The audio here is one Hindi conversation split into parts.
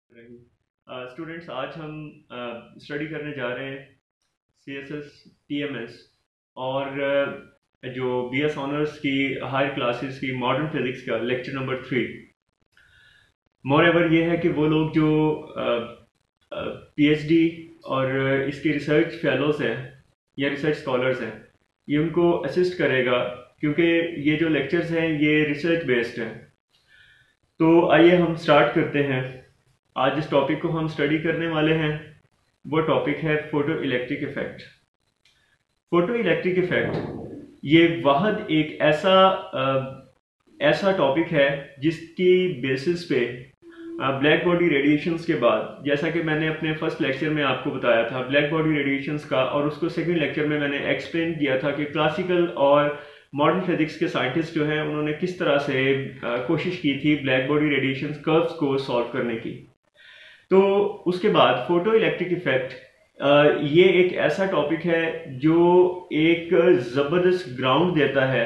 स्टूडेंट्स, आज हम स्टडी करने जा रहे हैं CSS TMS और जो BS ऑनर्स की हायर क्लासेस की मॉडर्न फिजिक्स का लेक्चर नंबर 3। मोर एवर ये है कि वो लोग जो PhD और इसके रिसर्च फेलोज हैं या रिसर्च स्कॉलर्स हैं, ये उनको असिस्ट करेगा क्योंकि ये जो लेक्चर्स हैं ये रिसर्च बेस्ड हैं। तो आइए हम स्टार्ट करते हैं। आज जिस टॉपिक को हम स्टडी करने वाले हैं वो टॉपिक है photo electric effect. Photo electric effect ये वाहद एक ऐसा टॉपिक है जिसकी बेसिस पे ब्लैक बॉडी रेडिएशंस के बाद, जैसा कि मैंने अपने फर्स्ट लेक्चर में आपको बताया था ब्लैक बॉडी रेडिएशंस का, और उसको सेकंड लेक्चर में मैंने एक्सप्लेन किया था कि क्लासिकल और मॉडर्न फिजिक्स के साइंटिस्ट जो हैं उन्होंने किस तरह से कोशिश की थी ब्लैक बॉडी रेडिएशंस कर्व्स को सॉल्व करने की। तो उसके बाद फोटो इलेक्ट्रिक इफेक्ट ये एक ऐसा टॉपिक है जो एक ज़बरदस्त ग्राउंड देता है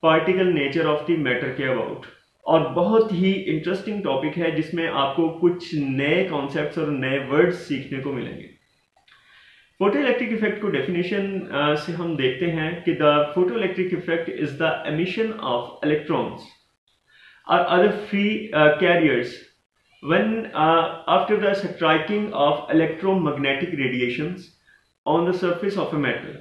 particle nature of the matter के अबाउट, और बहुत ही इंटरेस्टिंग टॉपिक है जिसमें आपको कुछ नए कॉन्सेप्ट्स और नए वर्ड्स सीखने को मिलेंगे। फोटो इलेक्ट्रिक इफेक्ट को डेफिनेशन से हम देखते हैं कि the photoelectric effect is the emission of electrons और other free carriers when after the striking of electromagnetic radiations on the surface of a metal,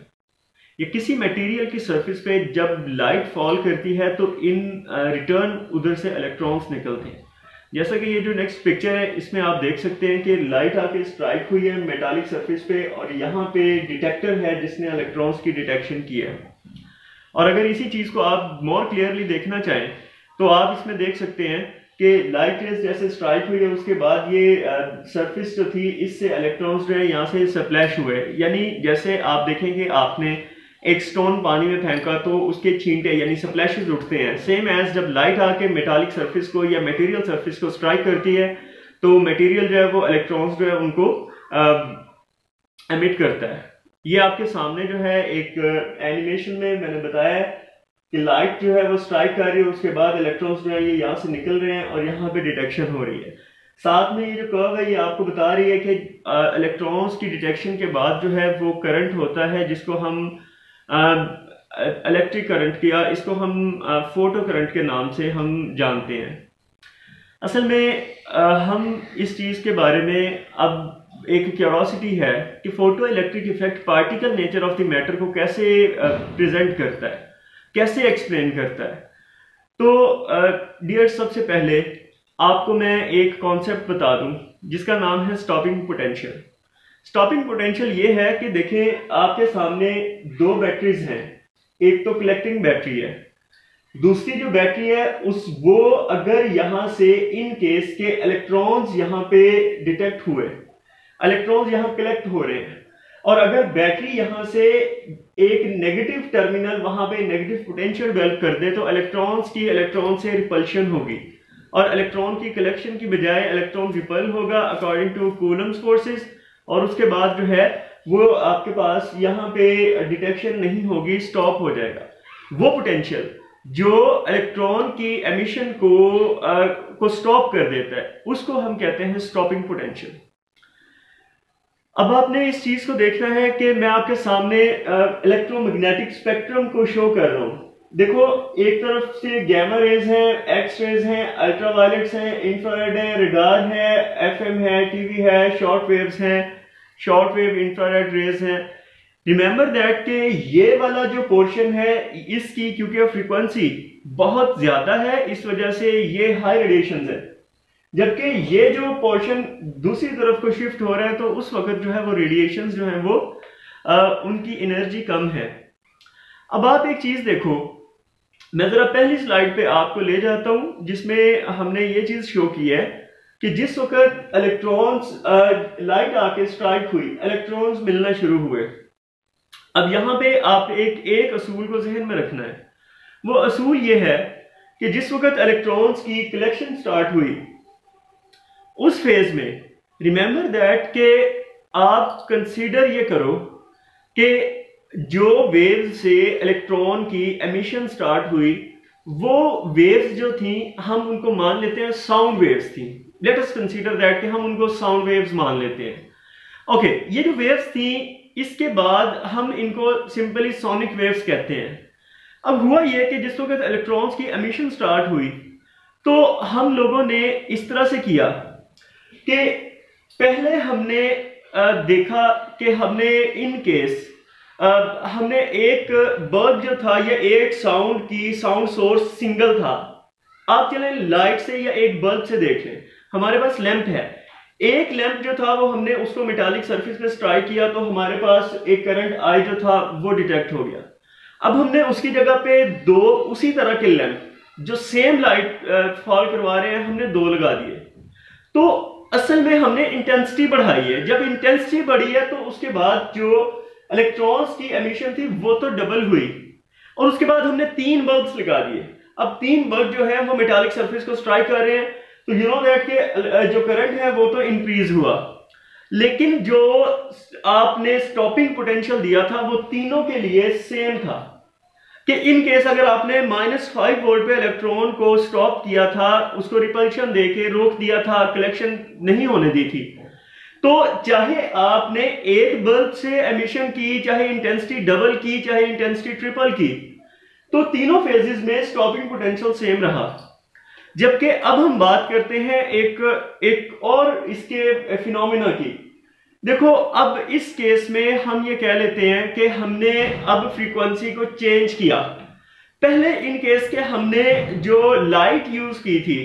या किसी मटेरियल की सरफेस पे जब लाइट फॉल करती है तो इन रिटर्न उधर से इलेक्ट्रॉन्स निकलते हैं। जैसा कि ये जो नेक्स्ट पिक्चर है इसमें आप देख सकते हैं कि लाइट आके स्ट्राइक हुई है मेटालिक सरफेस पे और यहाँ पे डिटेक्टर है जिसने इलेक्ट्रॉन्स की डिटेक्शन की है। और अगर इसी चीज़ को आप मोर क्लियरली देखना चाहें तो आप इसमें देख सकते हैं कि लाइट रेज जैसे स्ट्राइक हुई है उसके बाद ये सरफेस जो थी इससे इलेक्ट्रॉन्स जो है यहाँ से स्प्लैश हुए, यानी जैसे आप देखेंगे आपने एक स्टोन पानी में फेंका तो उसके छींटे यानी स्प्लैशेस उठते हैं। सेम एज जब लाइट आके मेटालिक सरफेस को या मटेरियल सरफेस को स्ट्राइक करती है तो मटेरियल जो है वो इलेक्ट्रॉन्स जो है उनको एमिट करता है। ये आपके सामने जो है एक एनिमेशन में मैंने बताया है कि लाइट जो है वो स्ट्राइक कर रही है, उसके बाद इलेक्ट्रॉन्स जो है ये यहाँ से निकल रहे हैं और यहाँ पे डिटेक्शन हो रही है। साथ में ये जो कर्व है ये आपको बता रही है कि इलेक्ट्रॉन्स की डिटेक्शन के बाद जो है वो करंट होता है जिसको हम इलेक्ट्रिक करंट किया, इसको हम फोटो करंट के नाम से हम जानते हैं। असल में हम इस चीज़ के बारे में अब एक क्यूरोसिटी है कि photo electric effect particle nature of the matter को कैसे प्रेजेंट करता है, कैसे एक्सप्लेन करता है। तो डियर, सबसे पहले आपको मैं एक कॉन्सेप्ट बता दूं जिसका नाम है स्टॉपिंग पोटेंशियल। स्टॉपिंग पोटेंशियल ये है कि देखें आपके सामने दो बैटरीज हैं, एक तो कलेक्टिंग बैटरी है, दूसरी जो बैटरी है वो अगर यहां से इन केस के इलेक्ट्रॉन्स यहां पे डिटेक्ट हुए, इलेक्ट्रॉन्स यहां कलेक्ट हो रहे हैं और अगर बैटरी यहां से एक नेगेटिव टर्मिनल वहां पे नेगेटिव पोटेंशियल डेवलप कर दे तो इलेक्ट्रॉन्स की इलेक्ट्रॉन से रिपल्शन होगी और इलेक्ट्रॉन की कलेक्शन की बजाय इलेक्ट्रॉन रिपल होगा अकॉर्डिंग टू कूलम्स फोर्सेस, और उसके बाद जो है वो आपके पास यहाँ पे डिटेक्शन नहीं होगी, स्टॉप हो जाएगा। वो पोटेंशियल जो इलेक्ट्रॉन की एमिशन को स्टॉप कर देता है उसको हम कहते हैं स्टॉपिंग पोटेंशियल। अब आपने इस चीज को देखना है कि मैं आपके सामने इलेक्ट्रोमैग्नेटिक स्पेक्ट्रम को शो कर रहा हूं। देखो, एक तरफ से गैमा रेज हैं, एक्स रेज हैं, अल्ट्रावायलेट्स हैं, इंफ्रारेड है, रेडार है, एफएम है, टीवी है, शॉर्ट वेव्स हैं, शॉर्ट वेव इंफ्रारेड रेज हैं। रिमेंबर दैट कि ये वाला जो पोर्शन है इसकी क्योंकि फ्रीक्वेंसी बहुत ज्यादा है इस वजह से ये हाई रेडिएशन है, जबकि ये जो पोर्शन दूसरी तरफ को शिफ्ट हो रहा है तो उस वक्त जो है वो रेडिएशंस जो है वो उनकी एनर्जी कम है। अब आप एक चीज देखो, मैं जरा पहली स्लाइड पे आपको ले जाता हूं जिसमें हमने ये चीज शो की है कि जिस वक्त इलेक्ट्रॉन्स लाइट आके स्ट्राइक हुई, इलेक्ट्रॉन्स मिलना शुरू हुए। अब यहां पे आप एक असूल को जहन में रखना है। वो असूल ये है कि जिस वक्त इलेक्ट्रॉन्स की कलेक्शन स्टार्ट हुई उस फेज में रिमेंबर दैट कि आप कंसीडर ये करो कि जो वेव से इलेक्ट्रॉन की एमिशन स्टार्ट हुई वो वेव्स जो थी हम उनको मान लेते हैं साउंड वेव्स थी। लेट अस कंसीडर दैट कि हम उनको साउंड वेव्स मान लेते हैं। ओके, ये जो वेव्स थी, इसके बाद हम इनको सिंपली सोनिक वेव्स कहते हैं। अब हुआ ये कि जिस वक्त इलेक्ट्रॉन्स की एमिशन स्टार्ट हुई तो हम लोगों ने इस तरह से किया कि पहले हमने देखा कि हमने इन केस हमने एक बल्ब जो था या एक साउंड सोर्स सिंगल था। आप चलें लाइट से या एक बल्ब से देख लें, हमारे पास लैंप है, एक लैंप जो था वो हमने उसको मेटालिक सरफेस पे स्ट्राइक किया तो हमारे पास एक करंट आई जो था वो डिटेक्ट हो गया। अब हमने उसकी जगह पे दो उसी तरह के लैंप जो सेम लाइट फॉल करवा रहे हैं, हमने दो लगा दिए। तो असल में हमने इंटेंसिटी बढ़ाई है। जब इंटेंसिटी बढ़ी है तो उसके बाद जो इलेक्ट्रॉन्स की एमिशन थी वो तो डबल हुई, और उसके बाद हमने 3 बल्ब्स लगा दिए। अब 3 बल्ब जो है वो मेटालिक सरफेस को स्ट्राइक कर रहे हैं, तो यू नो दैट के जो करंट है वो तो इंक्रीज हुआ, लेकिन जो आपने स्टॉपिंग पोटेंशियल दिया था वो तीनों के लिए सेम था कि इन केस अगर आपने -5 वोल्ट पे इलेक्ट्रॉन को स्टॉप किया था, उसको रिपल्शन देके रोक दिया था, कलेक्शन नहीं होने दी थी, तो चाहे आपने एक बल्ब से एमिशन की, चाहे इंटेंसिटी डबल की, चाहे इंटेंसिटी ट्रिपल की, तो तीनों फेजेस में स्टॉपिंग पोटेंशियल सेम रहा। जबकि अब हम बात करते हैं एक और इसके फिनोमिना की। देखो, अब इस केस में हम ये कह लेते हैं कि हमने अब फ्रीक्वेंसी को चेंज किया। पहले इन केस के हमने जो लाइट यूज की थी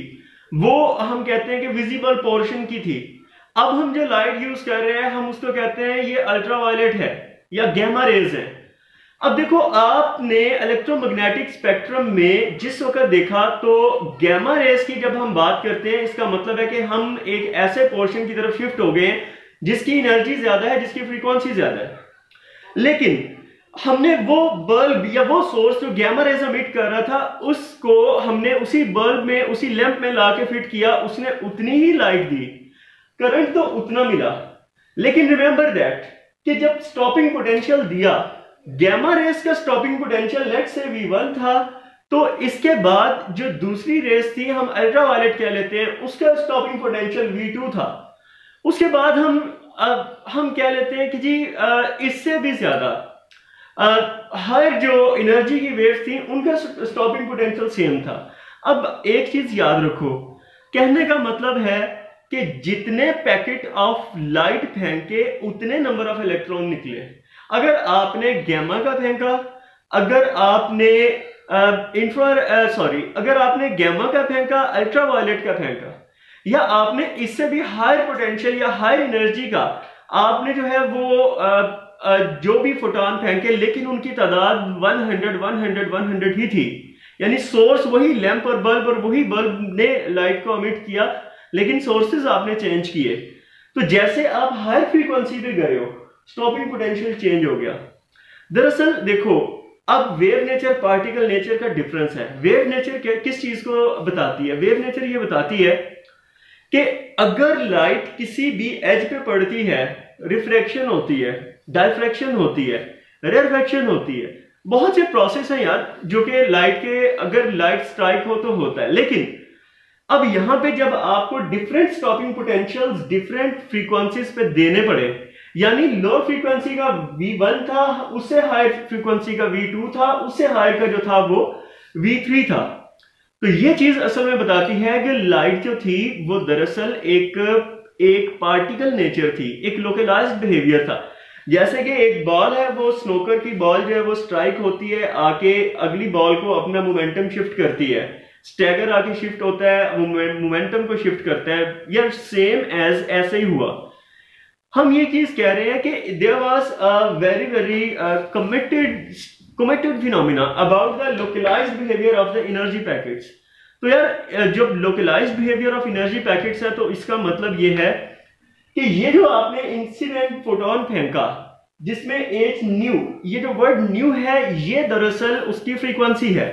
वो हम कहते हैं कि विजिबल पोर्शन की थी। अब हम जो लाइट यूज कर रहे हैं हम उसको कहते हैं ये अल्ट्रावायलेट है या गैमा रेज है। अब देखो, आपने इलेक्ट्रोमैग्नेटिक स्पेक्ट्रम में जिस वक्त देखा तो गैमा रेज की जब हम बात करते हैं, इसका मतलब है कि हम एक ऐसे पोर्शन की तरफ शिफ्ट हो गए जिसकी एनर्जी ज्यादा है, जिसकी फ्रीक्वेंसी ज्यादा है, लेकिन हमने वो बल्ब या वो सोर्स जो गैमा रेज एमिट कर रहा था उसको हमने उसी बल्ब में, उसी लैंप में लाके फिट किया, उसने उतनी ही लाइट दी, करंट तो उतना मिला। लेकिन रिमेंबर दैट कि जब स्टॉपिंग पोटेंशियल दिया, गैमा रेस का stopping potential let's say V1 था, तो इसके बाद जो दूसरी रेस थी हम अल्ट्रावायलेट कह लेते हैं, उसका स्टॉपिंग पोटेंशियल V2 था। उसके बाद हम कह लेते हैं कि जी इससे भी ज्यादा हर जो एनर्जी की वेव्स थी उनका स्टॉपिंग पोटेंशियल सेम था। अब एक चीज याद रखो, कहने का मतलब है कि जितने पैकेट ऑफ लाइट फेंके उतने नंबर ऑफ इलेक्ट्रॉन निकले। अगर आपने गैमा का फेंका, अगर आपने अगर आपने गैमा का फेंका, अल्ट्रावायलेट का फेंका, या आपने इससे भी हायर पोटेंशियल या हायर एनर्जी का आपने जो है वो जो भी फोटोन फेंके, लेकिन उनकी तादाद 100 ही थी, यानी सोर्स वही लैंप और बल्ब, और वही बल्ब ने लाइट को एमिट किया, लेकिन सोर्सेज आपने चेंज किए। तो जैसे आप हायर फ्रीक्वेंसी पे गए हो, स्टॉपिंग पोटेंशियल चेंज हो गया। दरअसल देखो, अब वेव नेचर पार्टिकल नेचर का डिफरेंस है। वेव नेचर किस चीज को बताती है? वेव नेचर ये बताती है कि अगर लाइट किसी भी एज पे पड़ती है, रिफ्रैक्शन होती है, डायफ्रैक्शन होती है, रेरफैक्शन होती है, बहुत से प्रोसेस हैं यार जो कि लाइट के अगर लाइट स्ट्राइक हो तो होता है। लेकिन अब यहां पे जब आपको different stopping potentials different frequencies पे देने पड़े, यानी लो फ्रीक्वेंसी का V1 था, उससे हायर फ्रीक्वेंसी का V2 था, उससे हायर का जो था वो V3 था, तो ये चीज असल में बताती है कि लाइट जो थी वो दरअसल एक पार्टिकल नेचर थी, एक लोकलाइज्ड बिहेवियर था। जैसे कि एक बॉल है, वो स्नोकर की बॉल जो है वो स्ट्राइक होती है, आके अगली बॉल को अपना मोमेंटम शिफ्ट करती है, स्टैगर आके शिफ्ट होता है, मोमेंटम को शिफ्ट करता है, या सेम एज ऐसे ही हुआ। हम ये चीज कह रहे हैं कि there was a very committed phenomena about the localised behaviour of the energy packets. तो यार जब localised behaviour of energy packets है तो इसका मतलब ये है कि ये जो आपने इंसिडेंट फोटोन फेंका जिसमें एच न्यू, ये जो वर्ड न्यू है ये दरअसल उसकी फ्रीक्वेंसी है।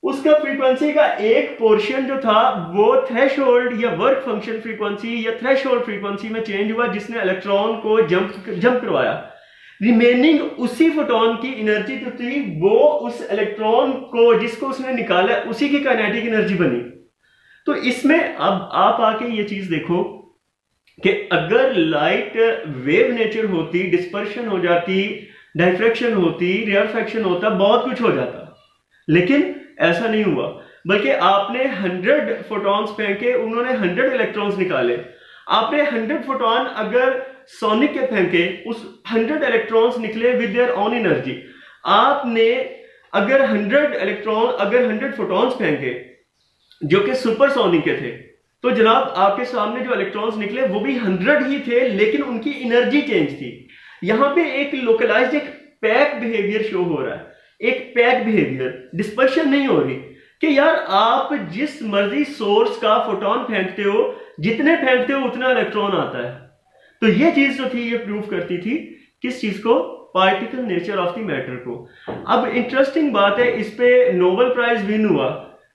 उसका फ्रीक्वेंसी का एक पोर्शन जो था वो थ्रेशोल्ड या वर्क फंक्शन फ्रीक्वेंसी या थ्रेशोल्ड फ्रीक्वेंसी में चेंज हुआ, जिसने इलेक्ट्रॉन को जंप करवाया। रिमेनिंग उसी फोटोन की एनर्जी जो थी वो उस इलेक्ट्रॉन को जिसको उसने निकाला उसी की काइनेटिक एनर्जी बनी। तो इसमें अब आप आके ये चीज देखो कि अगर लाइट वेव नेचर होती, डिस्पर्शन हो जाती, डाइफ्रैक्शन होती, रेयरफैक्शन होता, बहुत कुछ हो जाता, लेकिन ऐसा नहीं हुआ। बल्कि आपने 100 फोटॉन्स फेंके, उन्होंने 100 इलेक्ट्रॉन्स निकाले। आपने 100 फोटॉन अगर सोनिक के फेंके, उस 100 इलेक्ट्रॉन्स निकले विद देयर ओन एनर्जी। आपने अगर 100 फोटॉन्स फेंके जो कि सुपरसोनिक के थे, तो जनाब आपके सामने जो इलेक्ट्रॉन्स निकले वो भी 100 ही थे, लेकिन उनकी एनर्जी चेंज थी। यहां पे एक लोकलाइज्ड, एक पैक बिहेवियर शो हो रहा है, एक पैक बिहेवियर, डिस्पर्शन नहीं हो रही कि यार आप जिस मर्जी सोर्स का फोटोन फेंकते हो, जितने फेंकते हो उतना इलेक्ट्रॉन आता है। तो ये चीज जो थी ये प्रूव करती थी किस चीज को, particle nature of the matter को। अब इंटरेस्टिंग बात है, इस पे नोबेल प्राइज विन हुआ,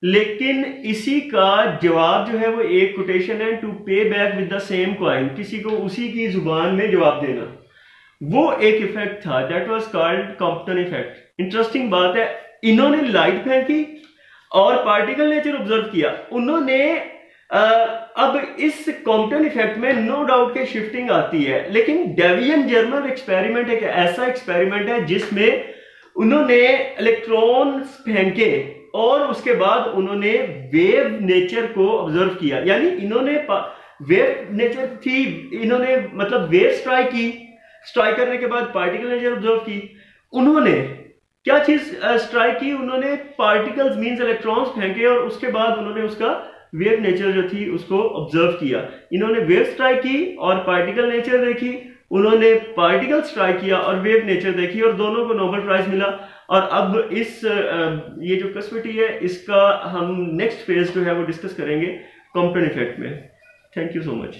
लेकिन इसी का जवाब जो है वो एक कोटेशन है, टू पे back with the same coin, किसी को उसी की जुबान में जवाब देना। वो एक इफेक्ट था, that was called Compton effect. Interesting बात है, इन्होंने लाइट फेंकी और पार्टिकल नेचर ऑब्जर्व किया। उन्होंने अब इस कॉम्पटन इफेक्ट में नो डाउट के शिफ्टिंग आती है, लेकिन डेवियन जर्मर एक्सपेरिमेंट एक ऐसा एक्सपेरिमेंट है जिसमें उन्होंने इलेक्ट्रॉन्स फेंके और उसके बाद उन्होंने वेव नेचर को ऑब्जर्व किया। यानी इन्होंने वेव नेचर थी, इन्होंने मतलब वेव स्ट्राइक की, स्ट्राइक करने के बाद पार्टिकल नेचर ऑब्जर्व की। उन्होंने क्या चीज स्ट्राइक की, उन्होंने पार्टिकल्स मींस इलेक्ट्रॉन्स फेंके और उसके बाद उन्होंने उसका वेव नेचर जो थी उसको ऑब्जर्व किया। इन्होंने वेव स्ट्राइक की और पार्टिकल नेचर देखी, उन्होंने पार्टिकल स्ट्राइक किया और वेव नेचर देखी, और दोनों को नोबेल प्राइज मिला। और अब इस ये जो कस्वटी है इसका हम नेक्स्ट फेज जो है वो डिस्कस करेंगे कॉम्पटन इफेक्ट में। Thank you so much.